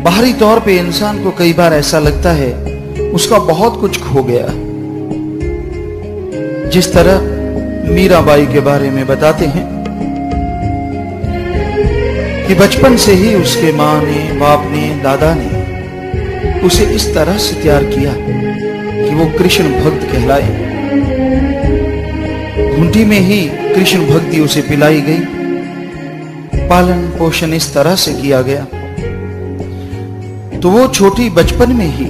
बाहरी तौर पे इंसान को कई बार ऐसा लगता है उसका बहुत कुछ खो गया। जिस तरह मीराबाई के बारे में बताते हैं कि बचपन से ही उसके माँ ने, बाप ने, दादा ने उसे इस तरह से तैयार किया कि वो कृष्ण भक्त कहलाए। घुंटी में ही कृष्ण भक्ति उसे पिलाई गई, पालन पोषण इस तरह से किया गया। तो वो छोटी बचपन में ही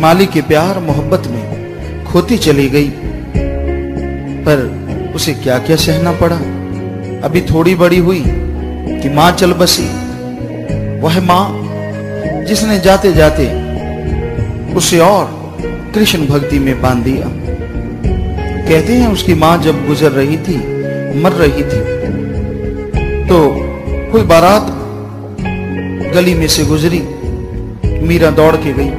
मालिक के प्यार मोहब्बत में खोती चली गई। पर उसे क्या क्या सहना पड़ा। अभी थोड़ी बड़ी हुई कि मां चल बसी, वह मां जिसने जाते जाते उसे और कृष्ण भक्ति में बांध दिया। कहते हैं उसकी मां जब गुजर रही थी, मर रही थी, तो कोई बारात गली में से गुजरी। मीरा दौड़ के गई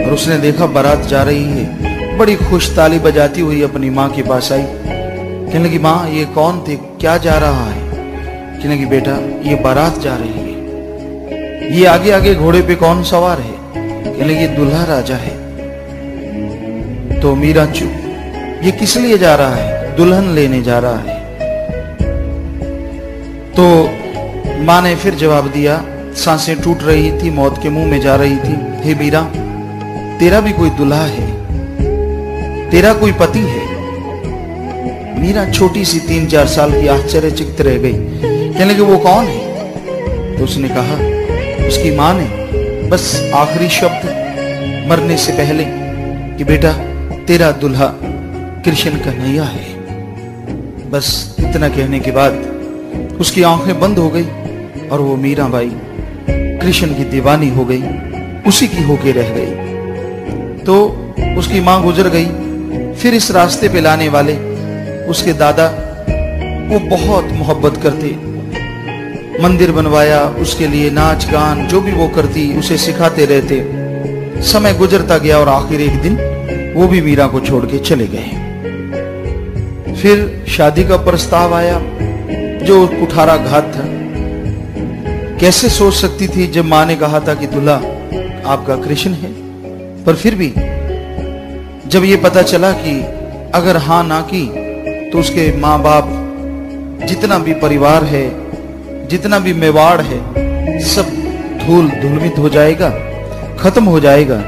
और उसने देखा बारात जा रही है। बड़ी खुश ताली बजाती हुई अपनी मां के पास आई। कहने लगी, मां ये कौन थे, क्या जा रहा है? कहने लगी, बेटा ये बारात जा रही है। ये आगे आगे घोड़े पे कौन सवार है? कहने लगी, दूल्हा राजा है। तो मीरा चुप। ये किस लिए जा रहा है? दुल्हन लेने जा रहा है। तो मां ने फिर जवाब दिया, सांसें टूट रही थी, मौत के मुंह में जा रही थी। हे मीरा, तेरा भी कोई दूल्हा है, तेरा कोई पति है। मीरा छोटी सी 3-4 साल की आश्चर्यचकित रह गई। कहने लगी, वो कौन है? तो उसने कहा, उसकी मां ने बस आखिरी शब्द मरने से पहले कि बेटा तेरा दूल्हा कृष्ण कन्हैया है। बस इतना कहने के बाद उसकी आंखें बंद हो गई और वो मीराबाई कृष्ण की दीवानी हो गई, उसी की होके रह गई। तो उसकी मां गुजर गई। फिर इस रास्ते पे लाने वाले उसके दादा, वो बहुत मोहब्बत करते, मंदिर बनवाया उसके लिए, नाच गान जो भी वो करती उसे सिखाते रहते। समय गुजरता गया और आखिर एक दिन वो भी मीरा को छोड़ के चले गए। फिर शादी का प्रस्ताव आया जो कुठारा घात था। कैसे सोच सकती थी जब मां ने कहा था कि दूल्हा आपका कृष्ण है। पर फिर भी जब ये पता चला कि अगर हां ना की तो उसके माँ बाप, जितना भी परिवार है, जितना भी मेवाड़ है, सब धूल धूलमित हो जाएगा, खत्म हो जाएगा।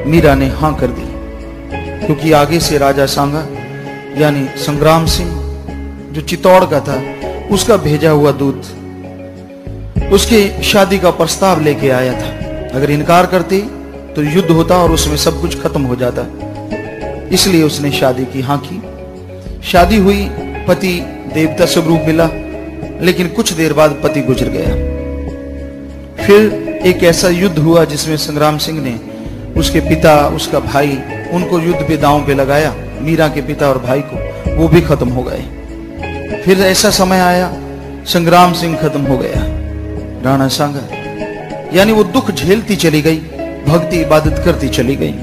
मीरा ने हां कर दी, क्योंकि आगे से राजा सांगा यानी संग्राम सिंह जो चित्तौड़ का था, उसका भेजा हुआ दूत उसके शादी का प्रस्ताव लेके आया था। अगर इनकार करती तो युद्ध होता और उसमें सब कुछ खत्म हो जाता। इसलिए उसने शादी की हाँ की। शादी हुई, पति देवता स्वरूप मिला, लेकिन कुछ देर बाद पति गुजर गया। फिर एक ऐसा युद्ध हुआ जिसमें संग्राम सिंह ने उसके पिता, उसका भाई, उनको युद्ध पे दांव पे लगाया। मीरा के पिता और भाई को, वो भी खत्म हो गए। फिर ऐसा समय आया, संग्राम सिंह खत्म हो गया, राणा सांगा, यानी वो दुख झेलती चली गई, भक्ति इबादत करती चली गई।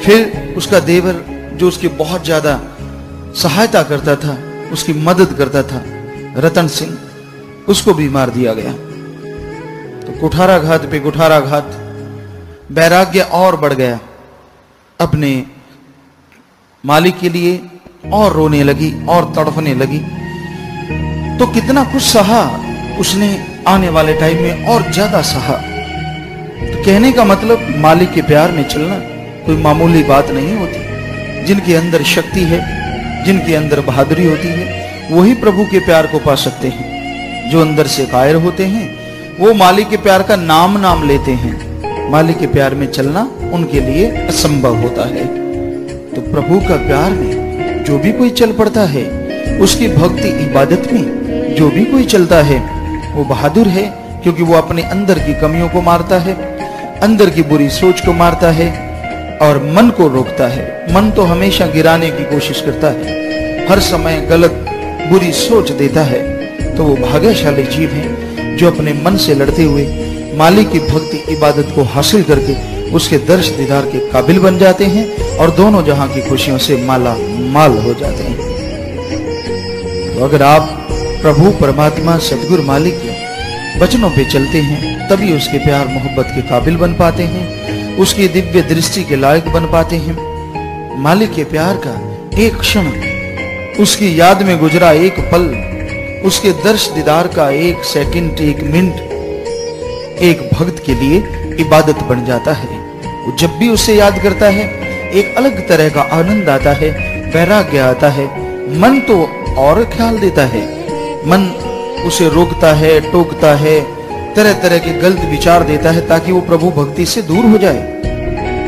फिर उसका देवर जो उसकी बहुत ज्यादा सहायता करता था, उसकी मदद करता था, रतन सिंह, उसको भी मार दिया गया। तो कुठाराघात पे कुठाराघात, वैराग्य और बढ़ गया। अपने मालिक के लिए और रोने लगी और तड़फने लगी। तो कितना कुछ सहा उसने, आने वाले टाइम में और ज्यादा सहा। तो कहने का मतलब, मालिक के प्यार में चलना कोई मामूली बात नहीं होती। जिनके अंदर शक्ति है, जिनके अंदर बहादुरी होती है, वही प्रभु के प्यार को पा सकते हैं। जो अंदर से कायर होते हैं वो मालिक के प्यार का नाम लेते हैं। मालिक के प्यार में चलना उनके लिए असंभव होता है। तो प्रभु का प्यार में जो भी कोई चल पड़ता है, उसकी भक्ति इबादत में जो भी कोई चलता है, वो बहादुर है, क्योंकि वो अपने अंदर की कमियों को मारता है, अंदर की बुरी सोच को मारता है और मन को रोकता है। मन तो हमेशा गिराने की कोशिश करता है, हर समय गलत बुरी सोच देता है। तो वो भाग्यशाली जीव है जो अपने मन से लड़ते हुए मालिक की भक्ति इबादत को हासिल करके उसके दर्श दीदार के काबिल बन जाते हैं और दोनों जहां की खुशियों से माला माल हो जाते हैं। तो अगर आप प्रभु परमात्मा सदगुरु मालिक की वचनों पे चलते हैं तभी उसके प्यार मोहब्बत के काबिल बन पाते हैं, उसकी दिव्य दृष्टि के लायक बन पाते हैं। मालिक के प्यार का एक क्षण, उसकी याद में गुजरा एक पल, उसके दर्श दीदार का एक सेकंड, एक मिनट एक भक्त के लिए इबादत बन जाता है। वो जब भी उसे याद करता है एक अलग तरह का आनंद आता है, वैराग्य आता है। मन तो और ख्याल देता है, मन उसे रोकता है, टोकता है, तरह तरह के गलत विचार देता है ताकि वो प्रभु भक्ति से दूर हो जाए।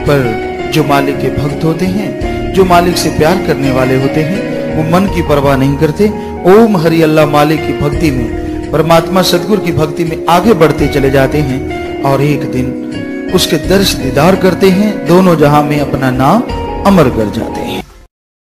पर जो मालिक के भक्त होते हैं, जो मालिक से प्यार करने वाले होते हैं, वो मन की परवाह नहीं करते। ओम हरि अल्लाह मालिक की भक्ति में, परमात्मा सदगुरु की भक्ति में आगे बढ़ते चले जाते हैं और एक दिन उसके दर्श दीदार करते हैं, दोनों जहां में अपना नाम अमर कर जाते हैं।